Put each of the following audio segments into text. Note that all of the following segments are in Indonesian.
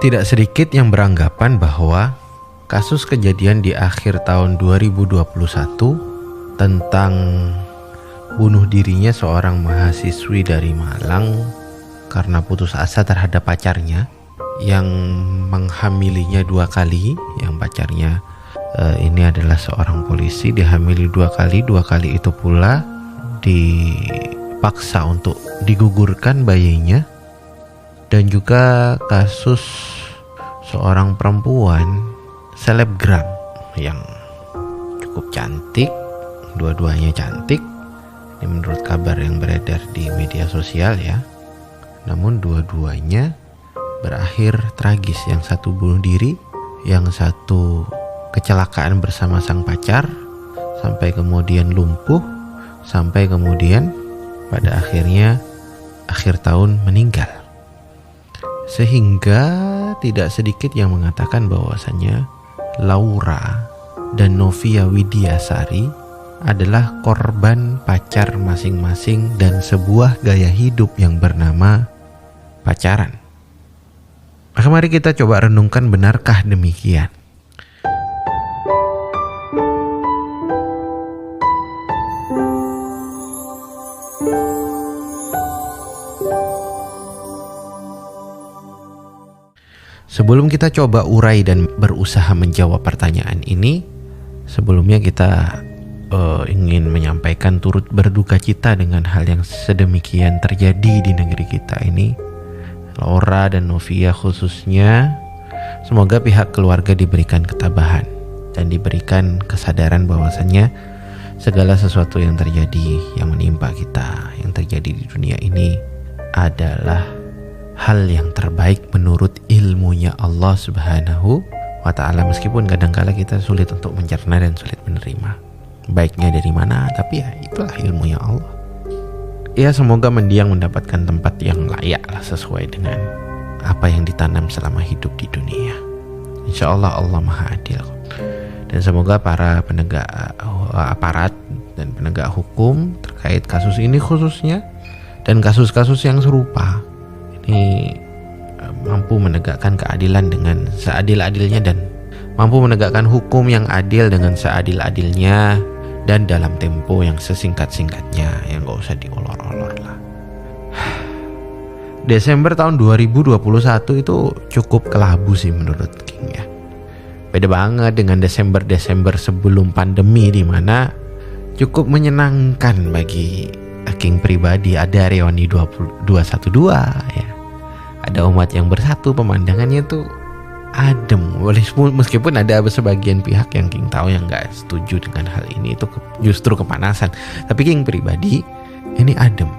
Tidak sedikit yang beranggapan bahwa kasus kejadian di akhir tahun 2021 tentang bunuh dirinya seorang mahasiswi dari Malang karena putus asa terhadap pacarnya yang menghamilinya 2 kali. Yang pacarnya ini adalah seorang polisi, dihamili 2 kali. 2 kali itu pula dipaksa untuk digugurkan bayinya. Dan juga kasus seorang perempuan selebgram yang cukup cantik, dua-duanya cantik. Ini menurut kabar yang beredar di media sosial ya. Namun dua-duanya berakhir tragis. Yang satu bunuh diri, yang satu kecelakaan bersama sang pacar, sampai kemudian lumpuh, sampai kemudian pada akhirnya akhir tahun meninggal. Sehingga tidak sedikit yang mengatakan bahwasannya Laura dan Novia Widiasari adalah korban pacar masing-masing dan sebuah gaya hidup yang bernama pacaran. Maka mari kita coba renungkan, benarkah demikian? Sebelum kita coba urai dan berusaha menjawab pertanyaan ini, sebelumnya kita ingin menyampaikan turut berduka cita dengan hal yang sedemikian terjadi di negeri kita ini. Laura dan Novia khususnya, semoga pihak keluarga diberikan ketabahan dan diberikan kesadaran bahwasannya segala sesuatu yang terjadi, yang menimpa kita, yang terjadi di dunia ini adalah hal yang terbaik menurut ilmunya Allah Subhanahu wa ta'ala. Meskipun kadangkala kita sulit untuk mencerna dan sulit menerima baiknya dari mana, tapi ya itulah ilmunya Allah. Ya, semoga mendiang mendapatkan tempat yang layak lah, sesuai dengan apa yang ditanam selama hidup di dunia. Insya Allah, Allah Maha Adil. Dan semoga para penegak aparat dan penegak hukum terkait kasus ini khususnya, dan kasus-kasus yang serupa ini mampu menegakkan keadilan dengan seadil-adilnya dan mampu menegakkan hukum yang adil dengan seadil-adilnya dan dalam tempo yang sesingkat-singkatnya, yang gak usah diolor-olor lah. Desember tahun 2021 itu cukup kelabu sih menurut King ya. Beda banget dengan Desember sebelum pandemi, di mana cukup menyenangkan bagi King pribadi. Ada reuni 212 ya. Ada umat yang bersatu, pemandangannya tuh adem. Meskipun ada sebagian pihak yang King tahu yang gak setuju dengan hal ini, itu justru kepanasan. Tapi King pribadi ini adem.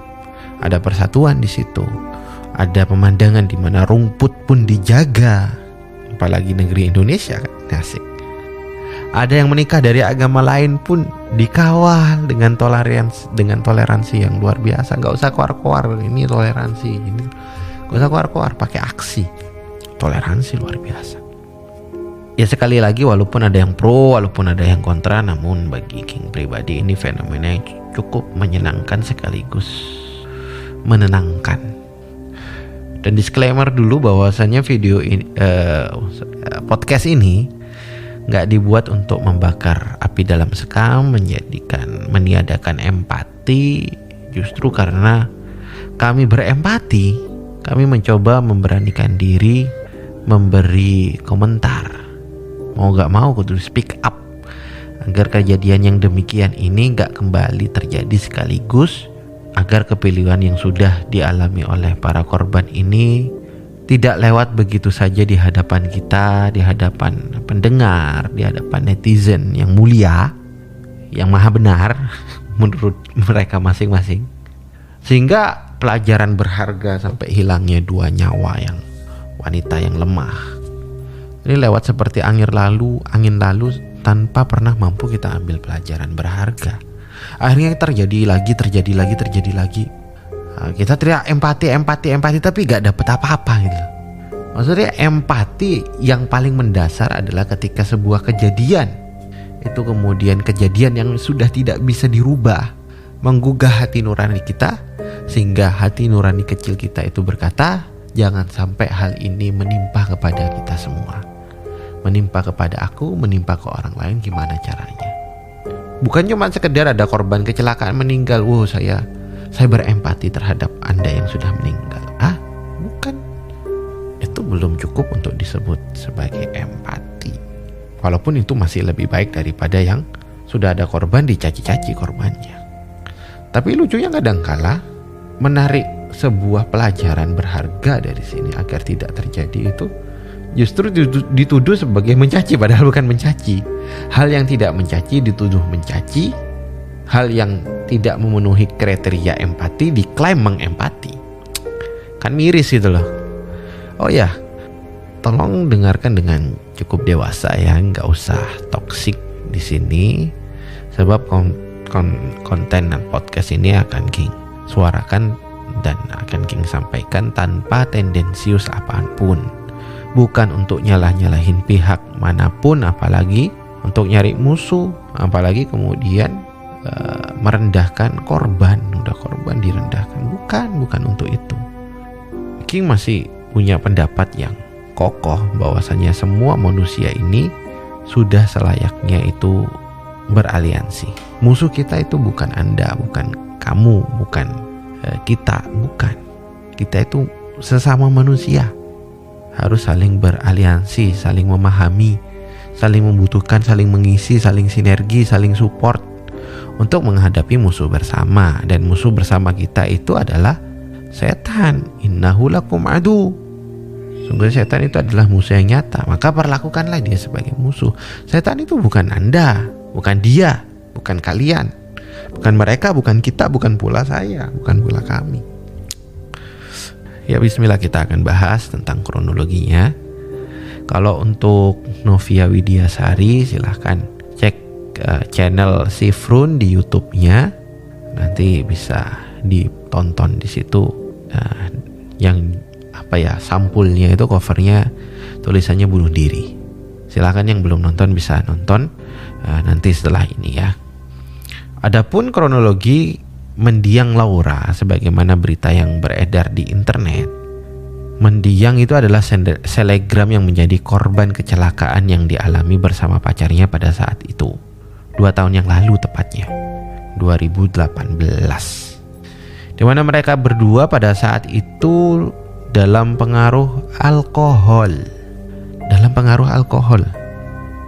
Ada persatuan di situ. Ada pemandangan di mana rumput pun dijaga. Apalagi negeri Indonesia kan, asik. Ada yang menikah dari agama lain pun dikawal dengan toleransi yang luar biasa. Gak usah koar-koar, ini toleransi ini. Gak usah keluar-keluar, pakai aksi. Toleransi luar biasa. Ya, sekali lagi, walaupun ada yang pro, walaupun ada yang kontra, namun bagi King pribadi ini fenomena yang cukup menyenangkan sekaligus menenangkan. Dan disclaimer dulu bahwasannya video ini, podcast ini gak dibuat untuk membakar api dalam sekam, meniadakan empati. Justru karena kami berempati, kami mencoba memberanikan diri memberi komentar. Mau gak mau kudu speak up agar kejadian yang demikian ini gak kembali terjadi sekaligus, agar kepilihan yang sudah dialami oleh para korban ini tidak lewat begitu saja di hadapan kita, di hadapan pendengar, di hadapan netizen yang mulia, yang maha benar menurut mereka masing-masing. Sehingga pelajaran berharga sampai hilangnya 2 nyawa yang wanita yang lemah ini lewat seperti angin lalu tanpa pernah mampu kita ambil pelajaran berharga. Akhirnya terjadi lagi. Kita teriak empati tapi gak dapet apa-apa gitu. Maksudnya empati yang paling mendasar adalah ketika sebuah kejadian itu kemudian kejadian yang sudah tidak bisa dirubah menggugah hati nurani kita, sehingga hati nurani kecil kita itu berkata, Jangan sampai hal ini menimpa kepada kita semua. Menimpa kepada aku, menimpa ke orang lain, gimana caranya? Bukan cuma sekedar ada korban kecelakaan meninggal, saya berempati terhadap Anda yang sudah meninggal. Bukan. Itu belum cukup untuk disebut sebagai empati. Walaupun itu masih lebih baik daripada yang sudah ada korban dicaci-caci korbannya. Tapi lucunya kadangkala menarik sebuah pelajaran berharga dari sini agar tidak terjadi itu justru dituduh sebagai mencaci, padahal bukan mencaci. Hal yang tidak mencaci dituduh mencaci. Hal yang tidak memenuhi kriteria empati diklaim mengempati. Kan miris gitu loh. Oh ya, tolong dengarkan dengan cukup dewasa ya, nggak usah toksik di sini. Sebab konten dan podcast ini akan King suarakan dan akan King sampaikan tanpa tendensius apapun. Bukan untuk nyalah-nyalahin pihak manapun, apalagi untuk nyari musuh, apalagi kemudian merendahkan korban. Udah korban direndahkan, bukan untuk itu. King masih punya pendapat yang kokoh bahwasanya semua manusia ini sudah selayaknya itu beraliansi. Musuh kita itu bukan Anda, bukan kamu, bukan kita, bukan. Kita itu sesama manusia. Harus saling beraliansi, saling memahami, saling membutuhkan, saling mengisi, saling sinergi, saling support untuk menghadapi musuh bersama. Dan musuh bersama kita itu adalah setan. Innahu lakum adu. Sungguh setan itu adalah musuh yang nyata, maka perlakukanlah dia sebagai musuh. Setan itu bukan Anda, bukan dia, bukan kalian, bukan mereka, bukan kita, bukan pula saya, bukan pula kami. Ya bismillah, kita akan bahas tentang kronologinya. Kalau untuk Novia Widiasari silahkan cek channel Sifrun di YouTube-nya. Nanti bisa ditonton di situ. Yang sampulnya itu covernya tulisannya bunuh diri. Silahkan yang belum nonton bisa nonton nanti setelah ini ya. Adapun kronologi mendiang Laura sebagaimana berita yang beredar di internet. Mendiang itu adalah selegram yang menjadi korban kecelakaan yang dialami bersama pacarnya pada saat itu. 2 tahun yang lalu tepatnya, 2018. Di mana mereka berdua pada saat itu dalam pengaruh alkohol.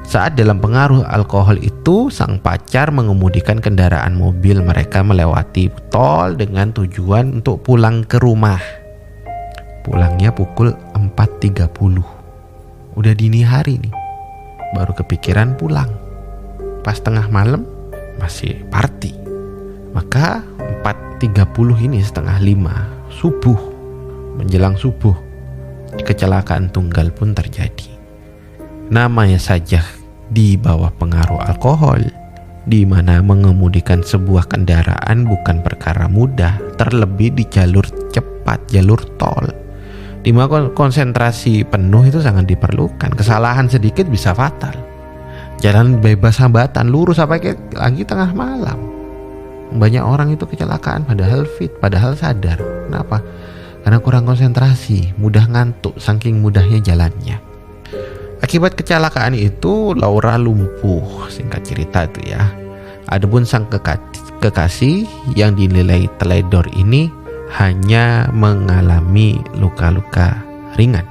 Saat dalam pengaruh alkohol itu, sang pacar mengemudikan kendaraan mobil mereka melewati tol dengan tujuan untuk pulang ke rumah. Pulangnya pukul 4.30. Udah dini hari nih, baru kepikiran pulang. Pas tengah malam masih party. Maka 4.30 ini 4:30 subuh, menjelang subuh, kecelakaan tunggal pun terjadi. Namanya saja di bawah pengaruh alkohol, di mana mengemudikan sebuah kendaraan bukan perkara mudah, terlebih di jalur cepat, jalur tol, di mana konsentrasi penuh itu sangat diperlukan. Kesalahan sedikit bisa fatal. Jalan bebas hambatan, lurus sampai lagi tengah malam. Banyak orang itu kecelakaan padahal fit, padahal sadar. Kenapa? Karena kurang konsentrasi, mudah ngantuk saking mudahnya jalannya. Akibat kecelakaan itu Laura lumpuh, singkat cerita itu ya. Adapun sang kekasih yang dinilai teledor ini hanya mengalami luka-luka ringan.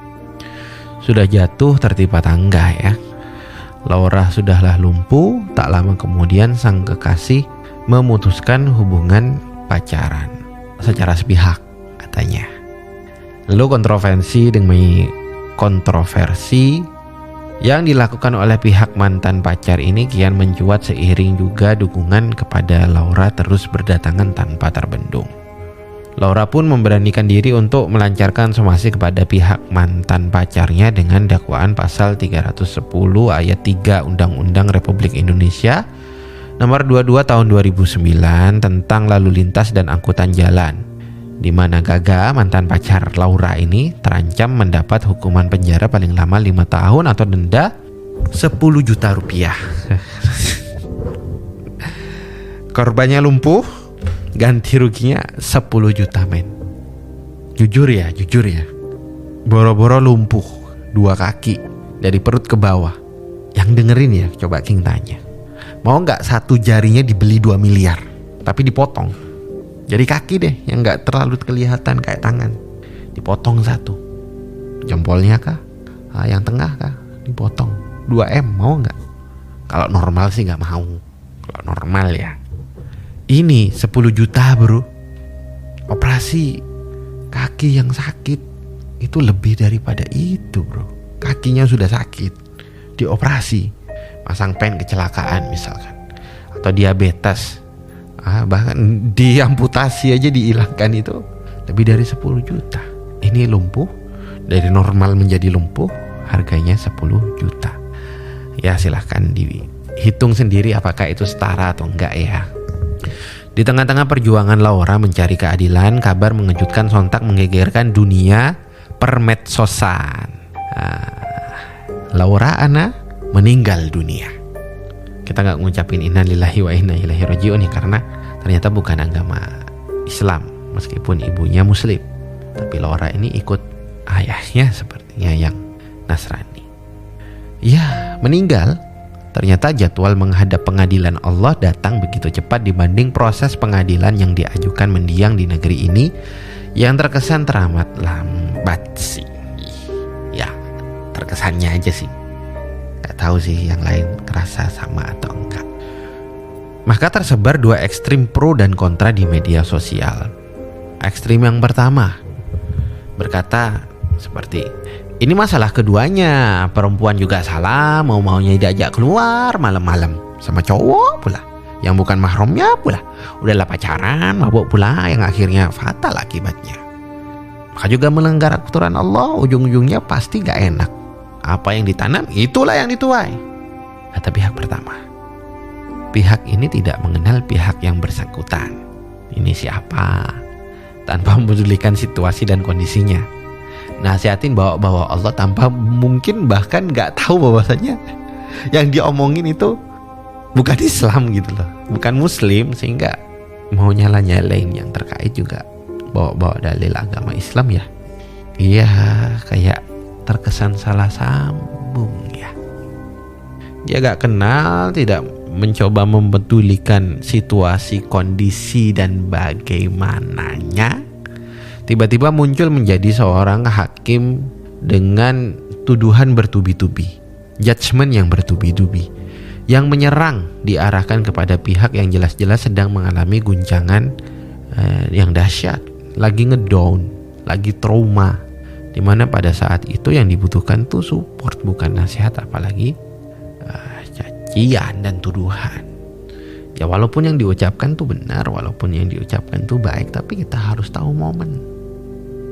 Sudah jatuh tertimpa tangga ya. Laura sudahlah lumpuh, tak lama kemudian sang kekasih memutuskan hubungan pacaran secara sepihak katanya. Lalu kontroversi yang dilakukan oleh pihak mantan pacar ini kian mencuat seiring juga dukungan kepada Laura terus berdatangan tanpa terbendung. Laura pun memberanikan diri untuk melancarkan somasi kepada pihak mantan pacarnya dengan dakwaan pasal 310 ayat 3 Undang-Undang Republik Indonesia nomor 22 tahun 2009 tentang lalu lintas dan angkutan jalan, di mana Gaga, mantan pacar Laura ini, terancam mendapat hukuman penjara paling lama 5 tahun atau denda 10 juta rupiah. Korbannya lumpuh, ganti ruginya 10 juta men. Jujur ya, boro-boro lumpuh 2 kaki dari perut ke bawah. Yang dengerin ya, coba King tanya, mau gak satu jarinya dibeli 2 miliar tapi dipotong? Jadi kaki deh yang gak terlalu kelihatan kayak tangan, dipotong 1. Jempolnya kah? Yang tengah kah? Dipotong 2M, mau gak? Kalau normal sih gak mau. Kalau normal ya. Ini 10 juta bro. Operasi kaki yang sakit itu lebih daripada itu bro. Kakinya sudah sakit, dioperasi, masang pen kecelakaan misalkan, atau diabetes, bahkan diamputasi aja dihilangkan, itu lebih dari 10 juta. Ini lumpuh, dari normal menjadi lumpuh, harganya 10 juta. Ya silahkan dihitung sendiri apakah itu setara atau enggak ya. Di tengah-tengah perjuangan Laura mencari keadilan, kabar mengejutkan sontak menggegerkan dunia permedsosan. Laura Anna meninggal dunia. Kita nggak ngucapin innalillahi wa inna ilaihi rajiun ya, karena ternyata bukan agama Islam meskipun ibunya Muslim. Tapi Laura ini ikut ayahnya sepertinya yang Nasrani. Ya, meninggal. Ternyata jadwal menghadap pengadilan Allah datang begitu cepat dibanding proses pengadilan yang diajukan mendiang di negeri ini yang terkesan teramat lambat sih. Ya, terkesannya aja sih. Gak tahu sih yang lain kerasa sama atau enggak. Maka tersebar 2 ekstrim pro dan kontra di media sosial. Ekstrim yang pertama berkata seperti, ini masalah keduanya, perempuan juga salah, mau-maunya diajak keluar malam-malam sama cowok pula yang bukan mahramnya pula. Udahlah pacaran, mabuk pula, yang akhirnya fatal akibatnya. Maka juga melanggar aturan Allah, ujung-ujungnya pasti gak enak. Apa yang ditanam, itulah yang dituai. Kata pihak pertama. Pihak ini tidak mengenal pihak yang bersangkutan. Ini siapa? Tanpa mempedulikan situasi dan kondisinya. Nasihatin bawa-bawa Allah tanpa mungkin bahkan gak tahu bahwasanya yang diomongin itu bukan Islam gitu loh, bukan Muslim, sehingga mau nyala-nyalain yang terkait juga bawa-bawa dalil agama Islam ya. Iya, kayak terkesan salah sambung ya. Dia gak kenal, tidak mencoba mempedulikan situasi, kondisi dan bagaimananya. Tiba-tiba muncul menjadi seorang hakim dengan tuduhan bertubi-tubi, judgement yang bertubi-tubi, yang menyerang diarahkan kepada pihak yang jelas-jelas sedang mengalami guncangan yang dahsyat, lagi ngedown, lagi trauma, dimana pada saat itu yang dibutuhkan tuh support, bukan nasihat, apalagi cacian dan tuduhan. Ya walaupun yang diucapkan tuh benar, walaupun yang diucapkan tuh baik, tapi kita harus tahu momen.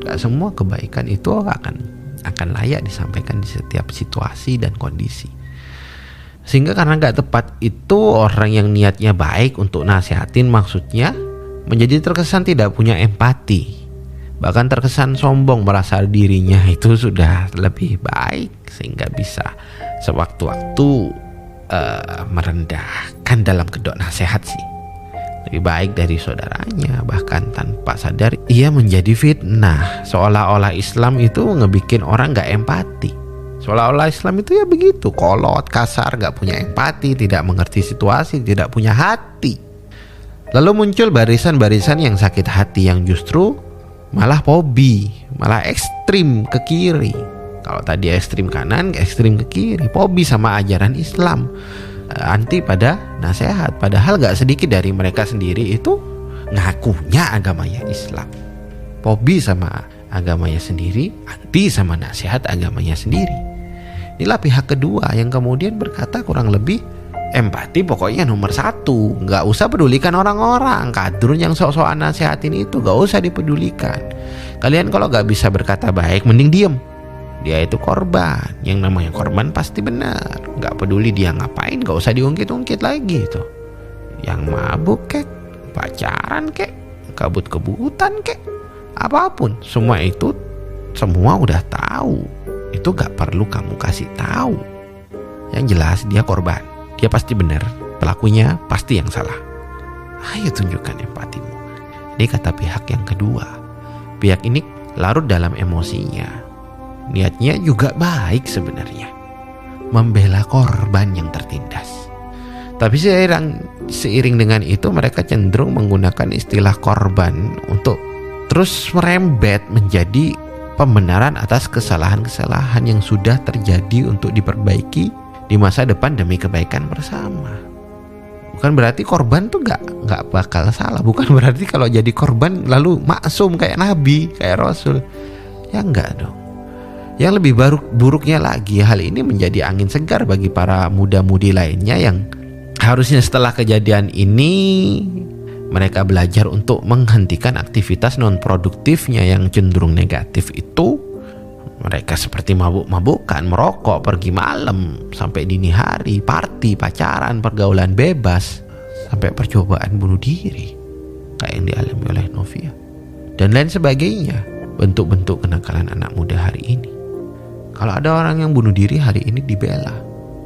Gak semua kebaikan itu akan layak disampaikan di setiap situasi dan kondisi. Sehingga karena gak tepat itu, orang yang niatnya baik untuk nasihatin maksudnya menjadi terkesan tidak punya empati. Bahkan terkesan sombong, merasa dirinya itu sudah lebih baik, sehingga bisa sewaktu-waktu merendahkan dalam kedok nasihat sih. Lebih baik dari saudaranya, bahkan tanpa sadar ia menjadi fitnah. Seolah-olah Islam itu ngebikin orang gak empati. Seolah-olah Islam itu ya begitu, kolot, kasar, gak punya empati, tidak mengerti situasi, tidak punya hati. Lalu muncul barisan-barisan yang sakit hati, yang justru malah fobi, malah ekstrim ke kiri. Kalau tadi ekstrim kanan, ekstrim ke kiri, fobi sama ajaran Islam, anti pada nasihat. Padahal gak sedikit dari mereka sendiri itu ngakunya agamanya Islam, fobi sama agamanya sendiri, anti sama nasihat agamanya sendiri. Inilah pihak kedua yang kemudian berkata kurang lebih, empati pokoknya nomor 1, gak usah pedulikan orang-orang, kadrun yang sok-sokan nasihatin itu gak usah dipedulikan. Kalian kalau gak bisa berkata baik, mending diem. Dia itu korban, yang namanya korban pasti benar. Gak peduli dia ngapain, gak usah diungkit-ungkit lagi tuh. Yang mabuk kek, pacaran kek, kabut-kebutan kek, apapun, semua itu semua udah tahu. Itu gak perlu kamu kasih tahu. Yang jelas dia korban, dia pasti benar, pelakunya pasti yang salah. Ayo tunjukkan empatimu. Ini kata pihak yang kedua. Pihak ini larut dalam emosinya. Niatnya juga baik sebenarnya, membela korban yang tertindas. Tapi seiring dengan itu mereka cenderung menggunakan istilah korban untuk terus merembet menjadi pembenaran atas kesalahan-kesalahan yang sudah terjadi untuk diperbaiki di masa depan demi kebaikan bersama. Bukan berarti korban tuh nggak bakal salah. Bukan berarti kalau jadi korban lalu maksum kayak nabi, kayak rasul. Ya enggak dong. Yang lebih buruknya lagi, hal ini menjadi angin segar bagi para muda-mudi lainnya yang harusnya setelah kejadian ini mereka belajar untuk menghentikan aktivitas non-produktifnya yang cenderung negatif itu. Mereka seperti mabuk-mabukan, merokok, pergi malam sampai dini hari, party, pacaran, pergaulan bebas, sampai percobaan bunuh diri kayak yang dialami oleh Novia dan lain sebagainya. Bentuk-bentuk kenakalan anak muda hari ini. Kalau ada orang yang bunuh diri hari ini dibela,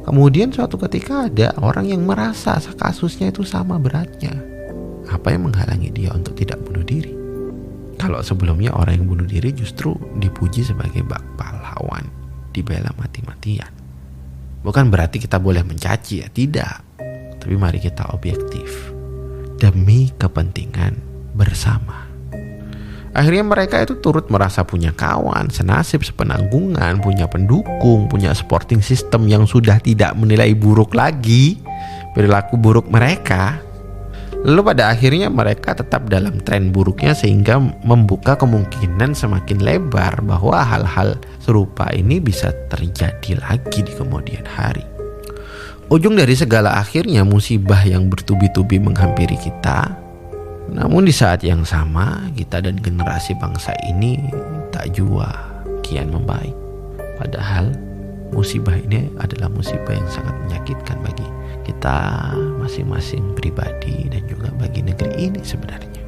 kemudian suatu ketika ada orang yang merasa kasusnya itu sama beratnya, apa yang menghalangi dia untuk tidak bunuh diri? Kalau sebelumnya orang yang bunuh diri justru dipuji sebagai pahlawan, dibela mati-matian. Bukan berarti kita boleh mencaci ya, tidak. Tapi mari kita objektif demi kepentingan bersama. Akhirnya mereka itu turut merasa punya kawan, senasib, sepenanggungan, punya pendukung, punya supporting system yang sudah tidak menilai buruk lagi perilaku buruk mereka. Lalu pada akhirnya mereka tetap dalam tren buruknya sehingga membuka kemungkinan semakin lebar bahwa hal-hal serupa ini bisa terjadi lagi di kemudian hari. Ujung dari segala akhirnya musibah yang bertubi-tubi menghampiri kita. Namun di saat yang sama kita dan generasi bangsa ini tak jua kian membaik. Padahal musibah ini adalah musibah yang sangat menyakitkan bagi kita masing-masing pribadi dan juga bagi negeri ini sebenarnya.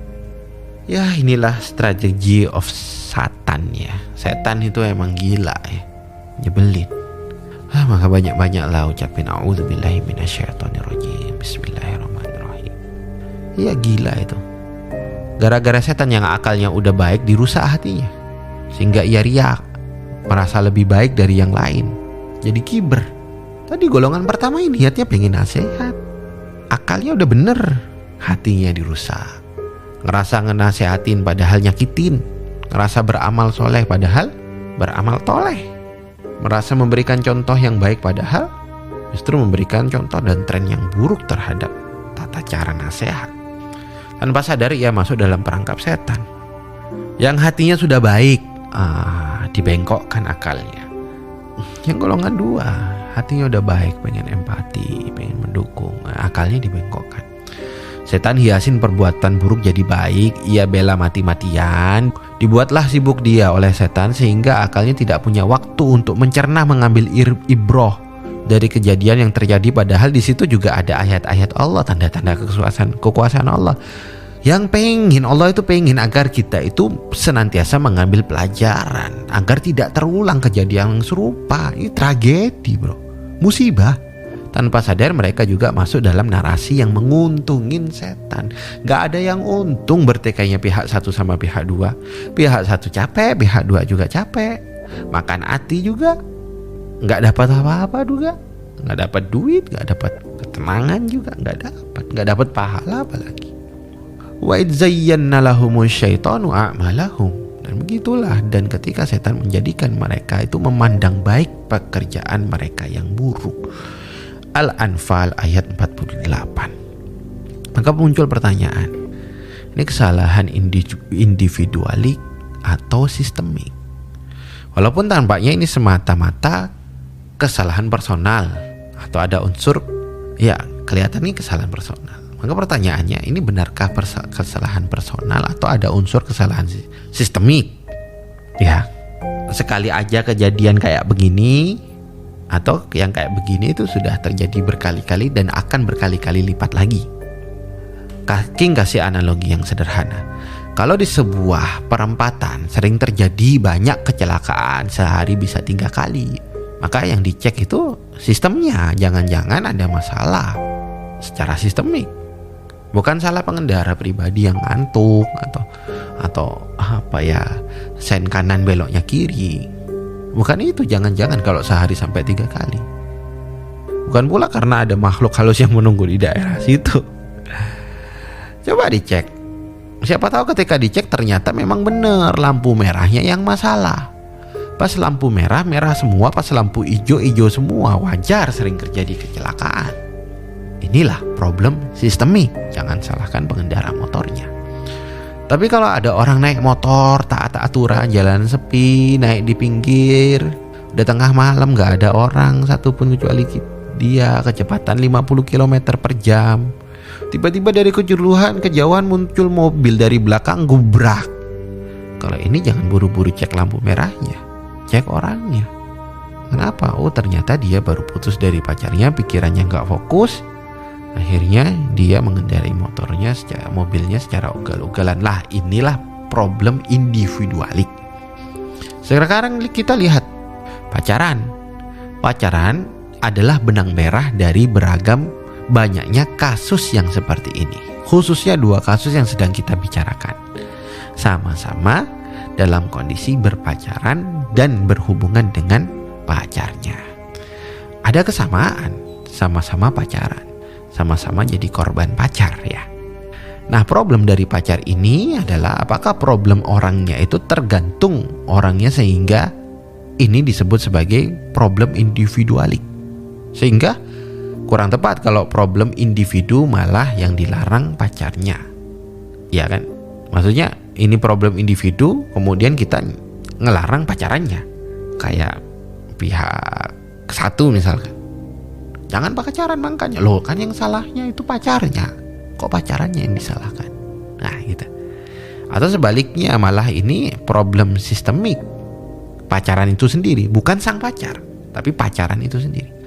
Ya inilah strategi of Satan ya. Setan itu emang gila ya, nyebelin. Maka banyak-banyaklah ucapin a'udzubillahi minasyaitonirrajim, bismillahirrahmanirrahim. Ya gila itu. Gara-gara setan yang akalnya udah baik dirusak hatinya, sehingga ia riak, merasa lebih baik dari yang lain, jadi kiber. Tadi golongan pertama ini niatnya pengen nasihat, akalnya udah bener, hatinya dirusak. Ngerasa ngenasehatin padahal nyakitin, ngerasa beramal soleh padahal beramal toleh, merasa memberikan contoh yang baik padahal justru memberikan contoh dan tren yang buruk terhadap tata cara nasihat. Tanpa sadar ia masuk dalam perangkap setan. Yang hatinya sudah baik, dibengkokkan akalnya. Yang golongan dua, hatinya udah baik, pengen empati, pengen mendukung, akalnya dibengkokkan. Setan hiasin perbuatan buruk jadi baik, ia bela mati-matian. Dibuatlah sibuk dia oleh setan sehingga akalnya tidak punya waktu untuk mencerna, mengambil ibroh dari kejadian yang terjadi. Padahal di situ juga ada ayat-ayat Allah, tanda-tanda kekuasaan Allah. Yang Allah itu pengen agar kita itu senantiasa mengambil pelajaran, agar tidak terulang kejadian yang serupa. Ini tragedi bro, musibah. Tanpa sadar mereka juga masuk dalam narasi yang menguntungin setan. Gak ada yang untung bertikainya pihak satu sama pihak dua. Pihak satu capek, pihak dua juga capek. Makan hati juga, gak dapat apa-apa juga. Gak dapat duit, gak dapat ketenangan juga, gak dapat pahala apalagi. Wa idzayyana lahumus syaitanu a'malahum. Dan begitulah, dan ketika setan menjadikan mereka itu memandang baik pekerjaan mereka yang buruk. Al-Anfal ayat 48. Maka muncul pertanyaan, ini kesalahan individualik atau sistemik? Walaupun tampaknya ini semata-mata kesalahan personal atau ada unsur, ya kelihatan ini kesalahan personal. Maka pertanyaannya, ini benarkah kesalahan personal atau ada unsur kesalahan sistemik? Ya, sekali aja kejadian kayak begini atau yang kayak begini itu sudah terjadi berkali-kali dan akan berkali-kali lipat lagi. King kasih analogi yang sederhana. Kalau di sebuah perempatan sering terjadi banyak kecelakaan, sehari bisa 3 kali, maka yang dicek itu sistemnya. Jangan-jangan ada masalah secara sistemik. Bukan salah pengendara pribadi yang ngantuk atau apa ya, sen kanan beloknya kiri. Bukan itu, jangan-jangan kalau sehari sampai 3 kali. Bukan pula karena ada makhluk halus yang menunggu di daerah situ. Coba dicek. Siapa tahu ketika dicek ternyata memang benar lampu merahnya yang masalah. Pas lampu merah, merah semua. Pas lampu hijau, hijau semua. Wajar sering terjadi kecelakaan. Inilah problem sistemik. Jangan salahkan pengendara motornya. Tapi kalau ada orang naik motor taat aturan, jalan sepi, naik di pinggir, udah tengah malam gak ada orang satupun kecuali dia, kecepatan 50 km per jam, tiba-tiba dari kejauhan muncul mobil dari belakang gubrak. Kalau ini jangan buru-buru cek lampu merahnya, cek orangnya. Kenapa? Oh, ternyata dia baru putus dari pacarnya, pikirannya gak fokus. Akhirnya dia mengendarai mobilnya secara ugal-ugalan. Lah, inilah problem individualik. Sekarang kita lihat pacaran. Pacaran adalah benang merah dari beragam banyaknya kasus yang seperti ini. Khususnya 2 kasus yang sedang kita bicarakan. Sama-sama dalam kondisi berpacaran dan berhubungan dengan pacarnya. Ada kesamaan, sama-sama pacaran, sama-sama jadi korban pacar ya. Nah, problem dari pacar ini adalah apakah problem orangnya itu tergantung orangnya, sehingga ini disebut sebagai problem individualik. Sehingga kurang tepat kalau problem individu malah yang dilarang pacarnya. Ya kan? Maksudnya ini problem individu kemudian kita ngelarang pacarannya. Kayak pihak satu misalkan, jangan pacaran, makanya loh kan yang salahnya itu pacarnya, kok pacarannya yang disalahkan. Nah gitu. Atau sebaliknya, malah ini problem sistemik. Pacaran itu sendiri, bukan sang pacar, tapi pacaran itu sendiri.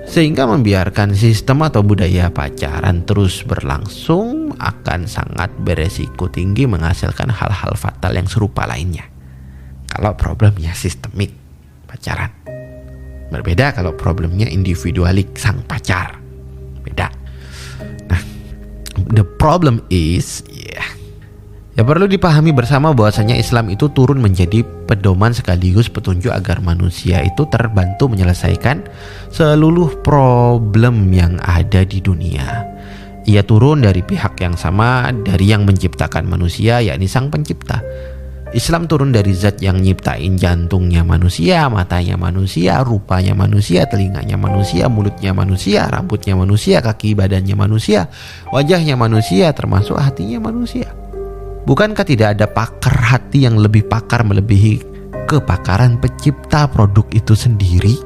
Sehingga membiarkan sistem atau budaya pacaran terus berlangsung akan sangat beresiko tinggi menghasilkan hal-hal fatal yang serupa lainnya. Kalau problemnya sistemik pacaran, berbeda kalau problemnya individualik sang pacar, beda. Nah, the problem is ya perlu dipahami bersama bahwasanya Islam itu turun menjadi pedoman sekaligus petunjuk agar manusia itu terbantu menyelesaikan seluruh problem yang ada di dunia. Ia turun dari pihak yang sama, dari yang menciptakan manusia, yakni sang pencipta. Islam turun dari zat yang nyiptain jantungnya manusia, matanya manusia, rupanya manusia, telinganya manusia, mulutnya manusia, rambutnya manusia, kaki badannya manusia, wajahnya manusia, termasuk hatinya manusia. Bukankah tidak ada pakar hati yang lebih pakar melebihi kepakaran pencipta produk itu sendiri?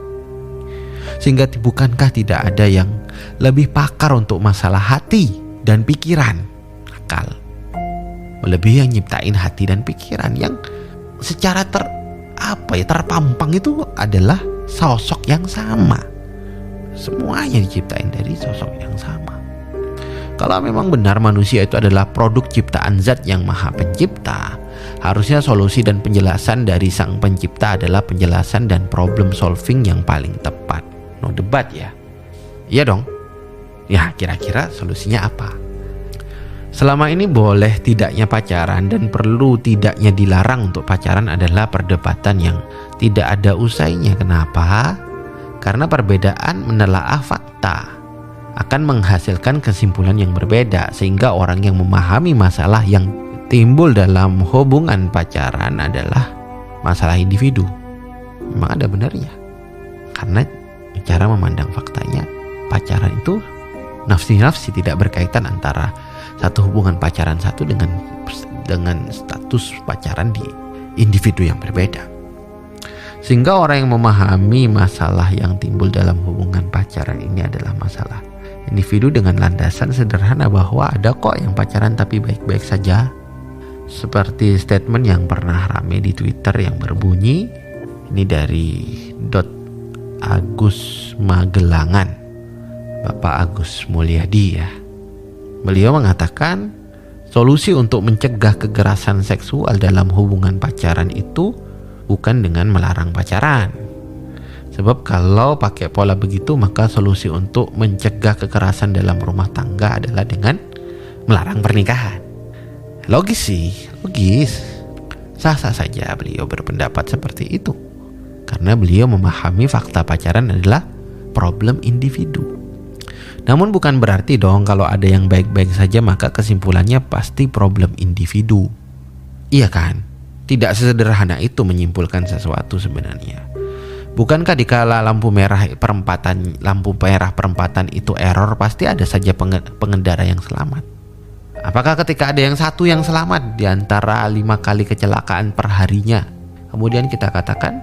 Sehingga bukankah tidak ada yang lebih pakar untuk masalah hati dan pikiran, akal, melebihi yang nyiptain hati dan pikiran, yang secara terpampang itu adalah sosok yang sama. Semuanya diciptain dari sosok yang sama. Kalau memang benar manusia itu adalah produk ciptaan zat yang maha pencipta, harusnya solusi dan penjelasan dari sang pencipta adalah penjelasan dan problem solving yang paling tepat. No debat ya. Iya dong. Ya, kira-kira solusinya apa? Selama ini boleh tidaknya pacaran dan perlu tidaknya dilarang untuk pacaran adalah perdebatan yang tidak ada usainya. Kenapa? Karena perbedaan menelaah fakta akan menghasilkan kesimpulan yang berbeda, sehingga orang yang memahami masalah yang timbul dalam hubungan pacaran adalah masalah individu. Memang ada benarnya, karena cara memandang faktanya, pacaran itu nafsi-nafsi, tidak berkaitan antara satu hubungan pacaran satu dengan status pacaran di individu yang berbeda. Sehingga orang yang memahami masalah yang timbul dalam hubungan pacaran ini adalah masalah individu dengan landasan sederhana bahwa ada kok yang pacaran tapi baik-baik saja. Seperti statement yang pernah rame di Twitter yang berbunyi, ini dari Agus Magelangan, Bapak Agus Mulyadi ya. Beliau mengatakan solusi untuk mencegah kekerasan seksual dalam hubungan pacaran itu bukan dengan melarang pacaran. Sebab kalau pakai pola begitu, maka solusi untuk mencegah kekerasan dalam rumah tangga adalah dengan melarang pernikahan. Logis sih, logis. Sah-sah saja beliau berpendapat seperti itu. karena beliau memahami fakta pacaran adalah problem individu. Namun bukan berarti dong kalau ada yang baik-baik saja maka kesimpulannya pasti problem individu. Iya kan? Tidak sesederhana itu menyimpulkan sesuatu sebenarnya. Bukankah dikala lampu merah perempatan itu error, pasti ada saja pengendara yang selamat? Apakah ketika ada yang satu yang selamat di antara 5 kali kecelakaan per harinya, kemudian kita katakan,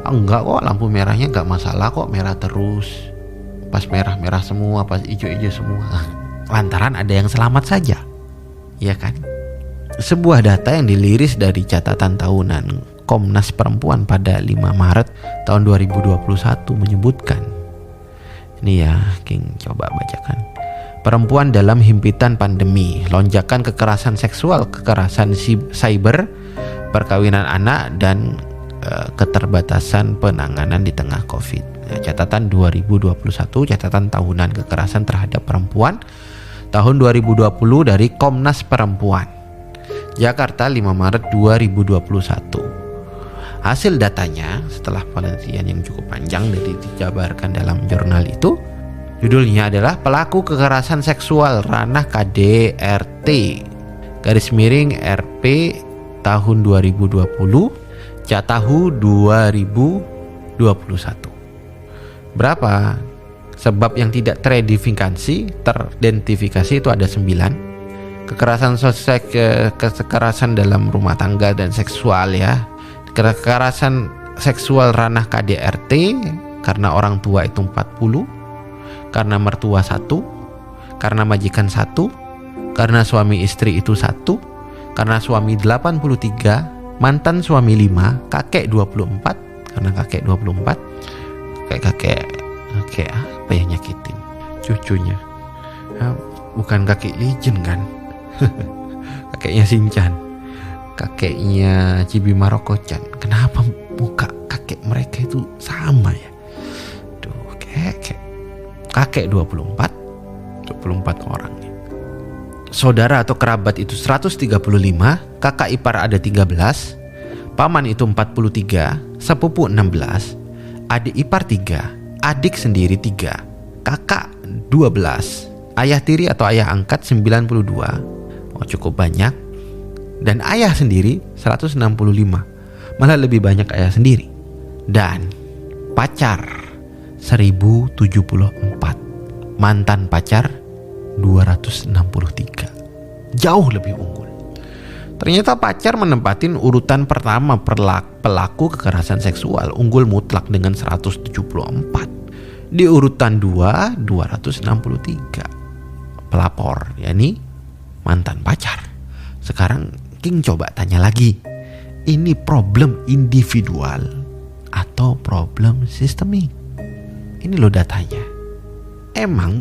enggak kok, lampu merahnya enggak masalah kok, merah terus. Pas merah-merah semua, pas hijau-hijau semua. Lantaran ada yang selamat saja. Ya kan? Sebuah data yang diliris dari catatan tahunan Komnas Perempuan pada 5 Maret tahun 2021 menyebutkan. Ini ya, King coba bacakan. Perempuan dalam himpitan pandemi, lonjakan kekerasan seksual, kekerasan cyber, perkawinan anak, dan keterbatasan penanganan di tengah COVID. Catatan 2021, catatan tahunan kekerasan terhadap perempuan tahun 2020 dari Komnas Perempuan. Jakarta 5 Maret 2021. Hasil datanya setelah penelitian yang cukup panjang dari dijabarkan dalam jurnal itu, judulnya adalah Pelaku Kekerasan Seksual Ranah KDRT _RP tahun 2020 Catahu 2021. Berapa? Sebab yang tidak teridentifikasi itu ada 9. Kekerasan dalam rumah tangga dan seksual ya. Kekerasan seksual ranah KDRT karena orang tua itu 40, karena mertua 1, karena majikan 1, karena suami istri itu 1, karena suami 83, mantan suami 5, kakek 24, karena kakek 24, kakek apa yang nyakitin cucunya, bukan kakek Legend kan. Kakeknya Shinchan, kakeknya Chibi Maruko-chan. Kenapa muka kakek mereka itu sama ya? Duh, kakek 24 orang. Saudara atau kerabat itu 135, kakak ipar ada 13, paman itu 43, sepupu 16, adik ipar 3, adik sendiri 3, kakak 12, ayah tiri atau ayah angkat 92, cukup banyak, dan ayah sendiri 165, malah lebih banyak ayah sendiri, dan pacar 1074, mantan pacar 263, jauh lebih unggul. Ternyata pacar menempatin urutan pertama pelaku kekerasan seksual, unggul mutlak dengan 174. Di urutan 2, 263 pelapor, yakni mantan pacar. Sekarang King coba tanya lagi, ini problem individual atau problem sistemik? Ini loh datanya. Emang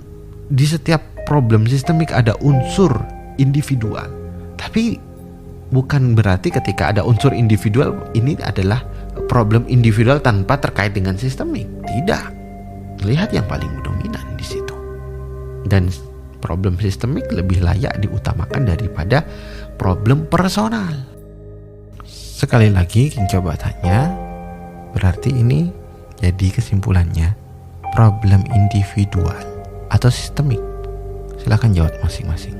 di setiap problem sistemik ada unsur individual, tapi bukan berarti ketika ada unsur individual ini adalah problem individual tanpa terkait dengan sistemik. Tidak. Lihat yang paling dominan di situ. Dan problem sistemik lebih layak diutamakan daripada problem personal. Sekali lagi King coba tanya, berarti ini jadi kesimpulannya problem individual atau sistemik? Silakan jawab masing-masing.